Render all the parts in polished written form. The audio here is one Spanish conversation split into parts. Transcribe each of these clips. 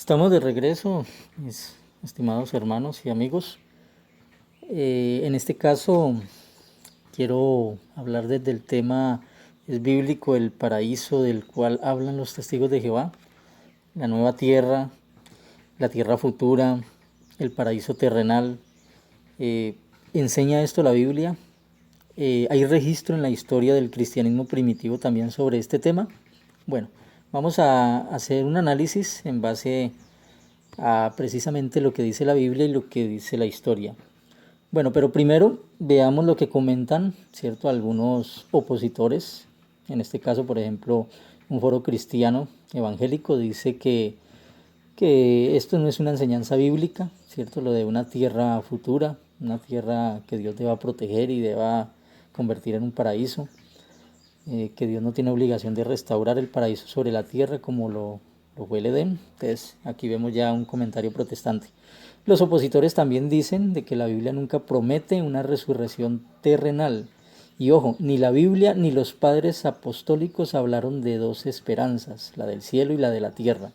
Estamos de regreso, mis estimados hermanos y amigos. En este caso quiero hablar desde el tema, es bíblico, el paraíso del cual hablan los testigos de Jehová, la nueva tierra, la tierra futura, el paraíso terrenal. Eh, ¿Enseña esto la Biblia? ¿Hay registro en la historia del cristianismo primitivo también sobre este tema? Bueno, vamos a hacer un análisis en base a precisamente lo que dice la Biblia y lo que dice la historia. Bueno, pero primero veamos lo que comentan, ¿cierto? Algunos opositores. En este caso, por ejemplo, un foro cristiano evangélico dice que esto no es una enseñanza bíblica, ¿cierto? Lo de una tierra futura, una tierra que Dios deba proteger y deba convertir en un paraíso, que Dios no tiene obligación de restaurar el paraíso sobre la tierra como lo fue el Edén. Entonces aquí vemos ya un comentario protestante. Los opositores también dicen de que la Biblia nunca promete una resurrección terrenal. Y ojo, ni la Biblia ni los padres apostólicos hablaron de dos esperanzas, la del cielo y la de la tierra.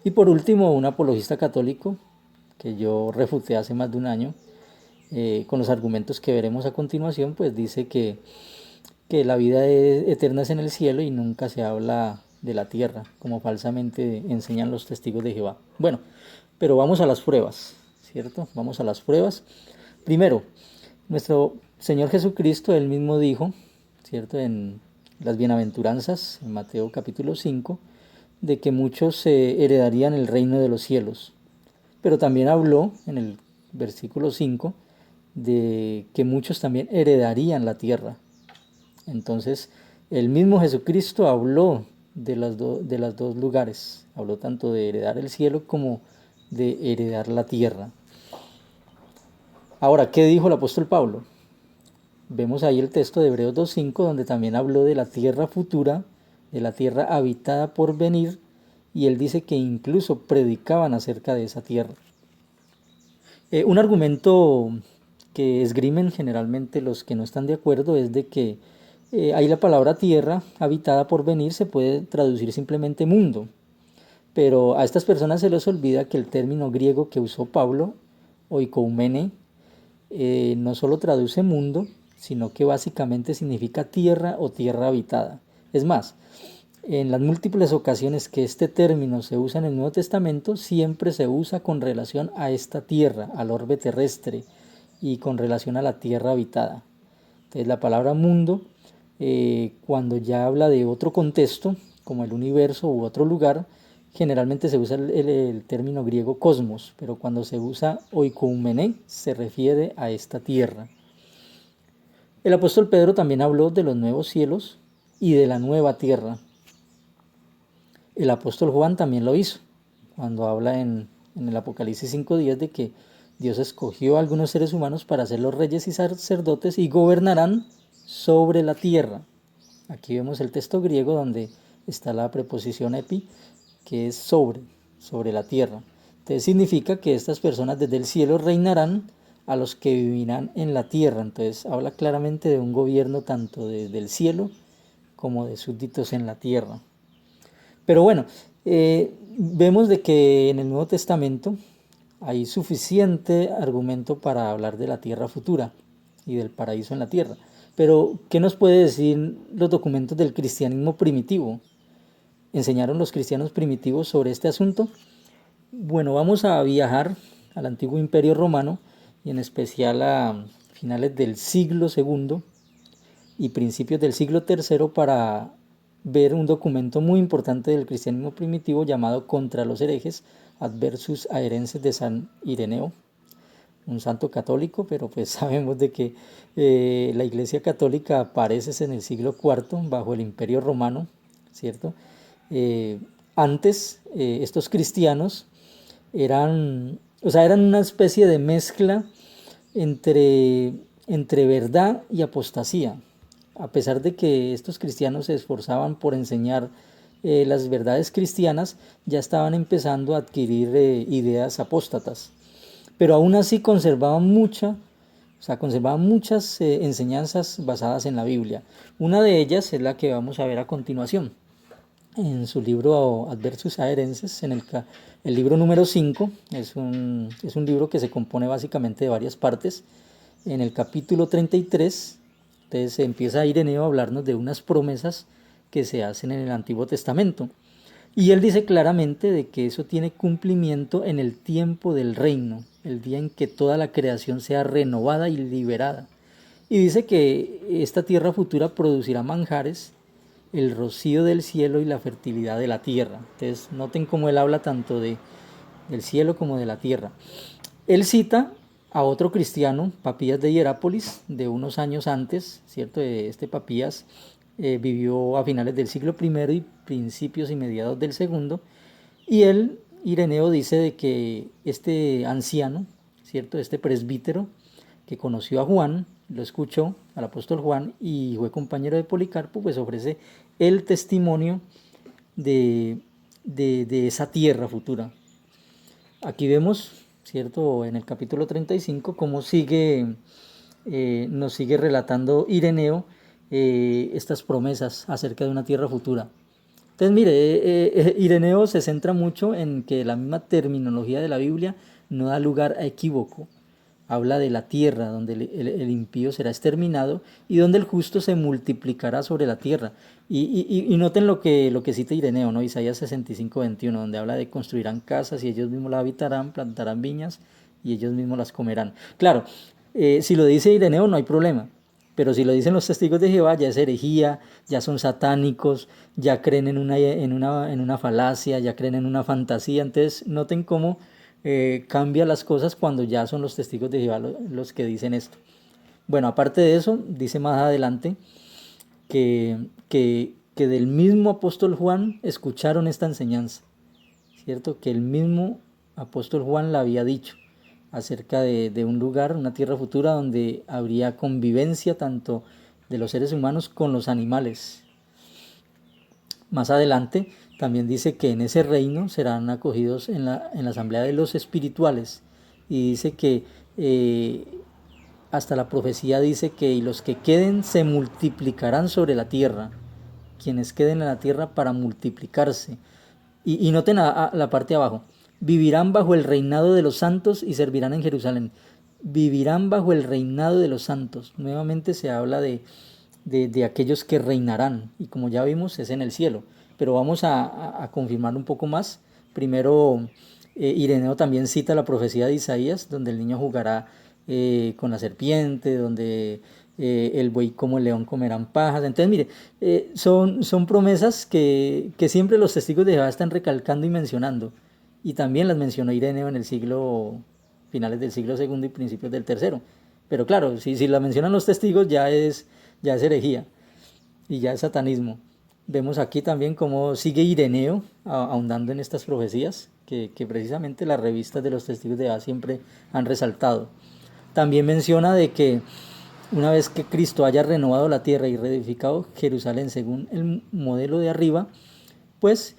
Y por último, un apologista católico, que yo refuté hace más de un año, con los argumentos que veremos a continuación, pues dice que la vida eterna es en el cielo y nunca se habla de la tierra, como falsamente enseñan los testigos de Jehová. Bueno, pero vamos a las pruebas, ¿cierto? Vamos a las pruebas. Primero, nuestro Señor Jesucristo, él mismo dijo, ¿cierto? En las bienaventuranzas, en Mateo capítulo 5, de que muchos heredarían el reino de los cielos. Pero también habló en el versículo 5 de que muchos también heredarían la tierra. Entonces, el mismo Jesucristo habló de las dos lugares. Habló tanto de heredar el cielo como de heredar la tierra. Ahora, ¿qué dijo el apóstol Pablo? Vemos ahí el texto de Hebreos 2.5, donde también habló de la tierra futura, de la tierra habitada por venir, y él dice que incluso predicaban acerca de esa tierra. Un argumento que esgrimen generalmente los que no están de acuerdo es de que ahí la palabra tierra habitada por venir se puede traducir simplemente mundo, pero a estas personas se les olvida que el término griego que usó Pablo, oikoumene, no solo traduce mundo, sino que básicamente significa tierra o tierra habitada. Es más, en las múltiples ocasiones que este término se usa en el Nuevo Testamento, siempre se usa con relación a esta tierra, al orbe terrestre, y con relación a la tierra habitada. Entonces la palabra mundo, cuando ya habla de otro contexto, como el universo u otro lugar, generalmente se usa el término griego cosmos, pero cuando se usa oikoumene se refiere a esta tierra. El apóstol Pedro también habló de los nuevos cielos y de la nueva tierra. El apóstol Juan también lo hizo, cuando habla en el Apocalipsis 5:10 de que Dios escogió a algunos seres humanos para ser los reyes y sacerdotes y gobernarán sobre la tierra. Aquí vemos el texto griego donde está la preposición epi, que es sobre la tierra. Entonces significa que estas personas desde el cielo reinarán a los que vivirán en la tierra. Entonces habla claramente de un gobierno tanto desde el cielo como de súbditos en la tierra. Pero bueno, vemos de que en el Nuevo Testamento hay suficiente argumento para hablar de la tierra futura y del paraíso en la tierra. Pero, ¿qué nos puede decir los documentos del cristianismo primitivo? ¿Enseñaron los cristianos primitivos sobre este asunto? Bueno, vamos a viajar al antiguo Imperio Romano y en especial a finales del siglo II y principios del siglo III para ver un documento muy importante del cristianismo primitivo llamado Contra los herejes, Adversus Aerenses de San Ireneo, un santo católico, pero pues sabemos de que la Iglesia Católica aparece en el siglo IV bajo el Imperio Romano, ¿cierto? Antes estos cristianos eran una especie de mezcla entre verdad y apostasía. A pesar de que estos cristianos se esforzaban por enseñar las verdades cristianas, ya estaban empezando a adquirir ideas apóstatas. Pero aún así conservaban muchas enseñanzas basadas en la Biblia. Una de ellas es la que vamos a ver a continuación. en su libro Adversus Aerenses, el libro número 5, es un libro que se compone básicamente de varias partes. En el capítulo 33, entonces empieza Ireneo a hablarnos de unas promesas que se hacen en el Antiguo Testamento. Y él dice claramente de que eso tiene cumplimiento en el tiempo del reino, el día en que toda la creación sea renovada y liberada. Y dice que esta tierra futura producirá manjares, el rocío del cielo y la fertilidad de la tierra. Entonces noten cómo él habla tanto del cielo como de la tierra. Él cita a otro cristiano, Papías de Hierápolis, de unos años antes, ¿cierto? Este Papías vivió a finales del siglo I y principios y mediados del segundo, y él, Ireneo, dice de que este anciano, ¿cierto? Este presbítero que conoció a Juan, lo escuchó al apóstol Juan y fue compañero de Policarpo, pues ofrece el testimonio de, de esa tierra futura. Aquí vemos, ¿cierto? En el capítulo 35, cómo nos sigue relatando Ireneo estas promesas acerca de una tierra futura. Entonces, mire, Ireneo se centra mucho en que la misma terminología de la Biblia no da lugar a equívoco. Habla de la tierra donde el impío será exterminado y donde el justo se multiplicará sobre la tierra. Y noten lo que cita Ireneo, ¿no? Isaías 65:21, donde habla de construirán casas y ellos mismos las habitarán, plantarán viñas y ellos mismos las comerán. Claro, si lo dice Ireneo no hay problema, pero si lo dicen los testigos de Jehová ya es herejía, ya son satánicos, ya creen en una falacia, ya creen en una fantasía. Entonces noten cómo cambia las cosas cuando ya son los testigos de Jehová los que dicen esto. Bueno, aparte de eso, dice más adelante que del mismo apóstol Juan escucharon esta enseñanza, ¿cierto? Que el mismo apóstol Juan la había dicho acerca de un lugar, una tierra futura donde habría convivencia tanto de los seres humanos con los animales. Más adelante también dice que en ese reino serán acogidos en la asamblea de los espirituales, y dice que hasta la profecía dice que y los que queden se multiplicarán sobre la tierra, quienes queden en la tierra para multiplicarse. Y noten a la parte de abajo, vivirán bajo el reinado de los santos y servirán en Jerusalén. Vivirán bajo el reinado de los santos. Nuevamente se habla de aquellos que reinarán, y como ya vimos es en el cielo, pero vamos a confirmar un poco más. Primero, Ireneo también cita la profecía de Isaías, donde el niño jugará con la serpiente, donde el buey como el león comerán pajas. Entonces mire, son promesas que siempre los testigos de Jehová están recalcando y mencionando, y también las mencionó Ireneo en el finales del siglo segundo y principios del tercero. Pero claro, si la mencionan los testigos ya es herejía y ya es satanismo. Vemos aquí también cómo sigue Ireneo ahondando en estas profecías que precisamente las revistas de los testigos de Jehová siempre han resaltado. También menciona de que una vez que Cristo haya renovado la tierra y reedificado Jerusalén según el modelo de arriba, pues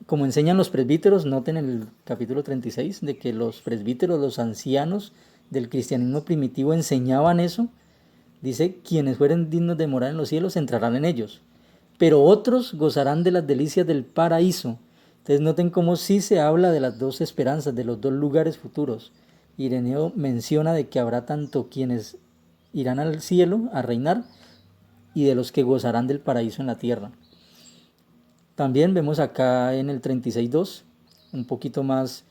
como enseñan los presbíteros, noten en el capítulo 36 de que los presbíteros, los ancianos del cristianismo primitivo enseñaban eso. Dice, quienes fueren dignos de morar en los cielos entrarán en ellos, pero otros gozarán de las delicias del paraíso. Entonces noten cómo sí se habla de las dos esperanzas, de los dos lugares futuros. Ireneo menciona de que habrá tanto quienes irán al cielo a reinar y de los que gozarán del paraíso en la tierra. También vemos acá en el 36.2 un poquito más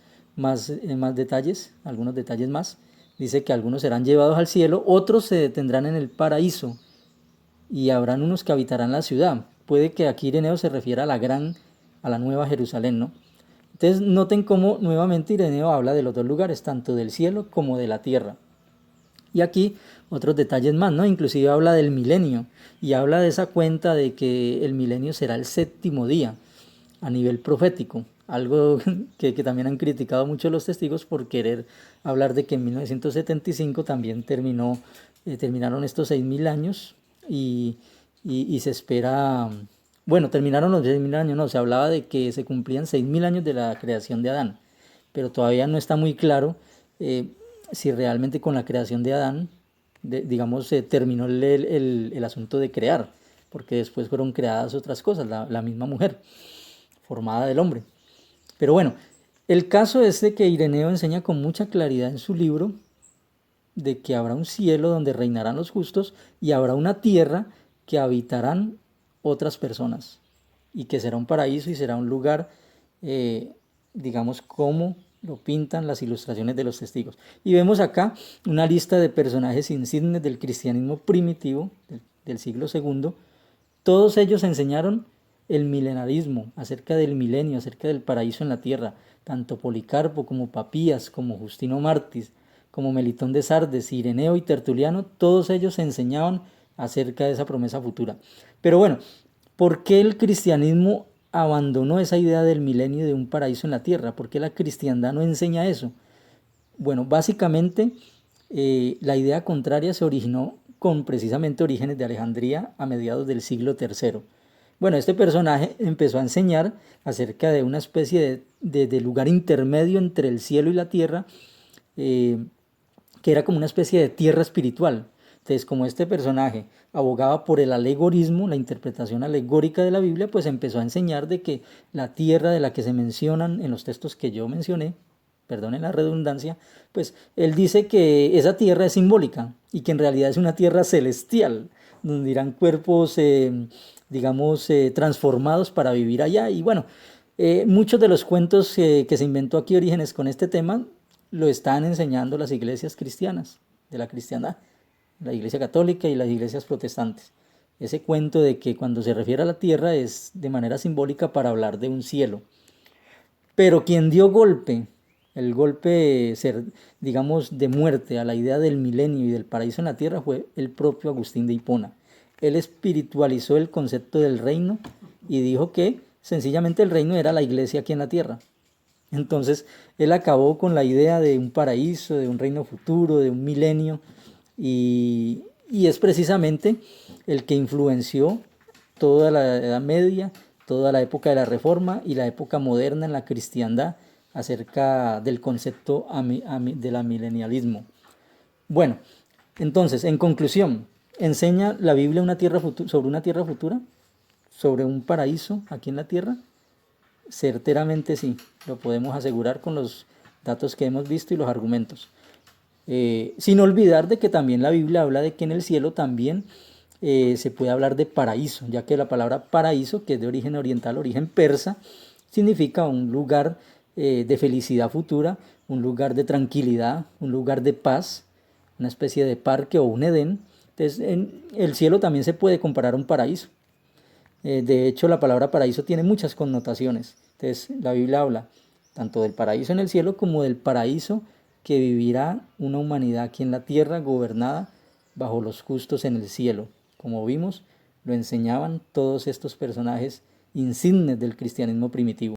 detalles, algunos detalles más. Dice que algunos serán llevados al cielo, otros se detendrán en el paraíso y habrán unos que habitarán la ciudad. Puede que aquí Ireneo se refiera a la nueva Jerusalén, ¿no? Entonces noten cómo nuevamente Ireneo habla de los dos lugares, tanto del cielo como de la tierra. Y aquí otros detalles más, ¿no? Inclusive habla del milenio y habla de esa cuenta de que el milenio será el séptimo día a nivel profético. Algo que también han criticado mucho los testigos por querer hablar de que en 1975 también terminaron estos 6.000 años y se espera, bueno, terminaron los 6.000 años, no, se hablaba de que se cumplían 6.000 años de la creación de Adán, pero todavía no está muy claro si realmente con la creación de Adán, digamos, se terminó el asunto de crear, porque después fueron creadas otras cosas, la misma mujer, formada del hombre. Pero bueno, el caso es de que Ireneo enseña con mucha claridad en su libro de que habrá un cielo donde reinarán los justos y habrá una tierra que habitarán otras personas y que será un paraíso y será un lugar, digamos, como lo pintan las ilustraciones de los testigos. Y vemos acá una lista de personajes insignes del cristianismo primitivo del siglo segundo. Todos ellos enseñaron el milenarismo, acerca del milenio, acerca del paraíso en la tierra. Tanto Policarpo como Papías, como Justino Mártir, como Melitón de Sardes, Ireneo y Tertuliano, todos ellos enseñaban acerca de esa promesa futura. Pero bueno, ¿por qué el cristianismo abandonó esa idea del milenio y de un paraíso en la tierra? ¿Por qué la cristiandad no enseña eso? Bueno, básicamente la idea contraria se originó con precisamente Orígenes de Alejandría a mediados del siglo III. Bueno, este personaje empezó a enseñar acerca de una especie de lugar intermedio entre el cielo y la tierra, que era como una especie de tierra espiritual. Entonces, como este personaje abogaba por el alegorismo, la interpretación alegórica de la Biblia, pues empezó a enseñar de que la tierra de la que se mencionan en los textos que yo mencioné, perdonen la redundancia, pues él dice que esa tierra es simbólica y que en realidad es una tierra celestial, donde irán cuerpos, digamos, transformados para vivir allá. Y bueno, muchos de los cuentos que se inventó aquí Orígenes con este tema lo están enseñando las iglesias cristianas, de la cristiandad, la iglesia católica y las iglesias protestantes. Ese cuento de que cuando se refiere a la tierra es de manera simbólica para hablar de un cielo. Pero quien dio el golpe, digamos, de muerte a la idea del milenio y del paraíso en la tierra fue el propio Agustín de Hipona. Él espiritualizó el concepto del reino y dijo que sencillamente el reino era la iglesia aquí en la tierra. Entonces él acabó con la idea de un paraíso, de un reino futuro, de un milenio, y es precisamente el que influenció toda la Edad Media, toda la época de la Reforma y la época moderna en la cristiandad acerca del concepto del amilenialismo. Bueno, entonces, en conclusión, ¿enseña la Biblia sobre una tierra futura? ¿Sobre un paraíso aquí en la tierra? Certeramente sí, lo podemos asegurar con los datos que hemos visto y los argumentos. Sin olvidar de que también la Biblia habla de que en el cielo también se puede hablar de paraíso, ya que la palabra paraíso, que es de origen oriental, origen persa, significa un lugar de felicidad futura, un lugar de tranquilidad, un lugar de paz, una especie de parque o un Edén. Entonces, en el cielo también se puede comparar a un paraíso. De hecho, la palabra paraíso tiene muchas connotaciones. Entonces, la Biblia habla tanto del paraíso en el cielo como del paraíso que vivirá una humanidad aquí en la tierra gobernada bajo los justos en el cielo. Como vimos, lo enseñaban todos estos personajes insignes del cristianismo primitivo.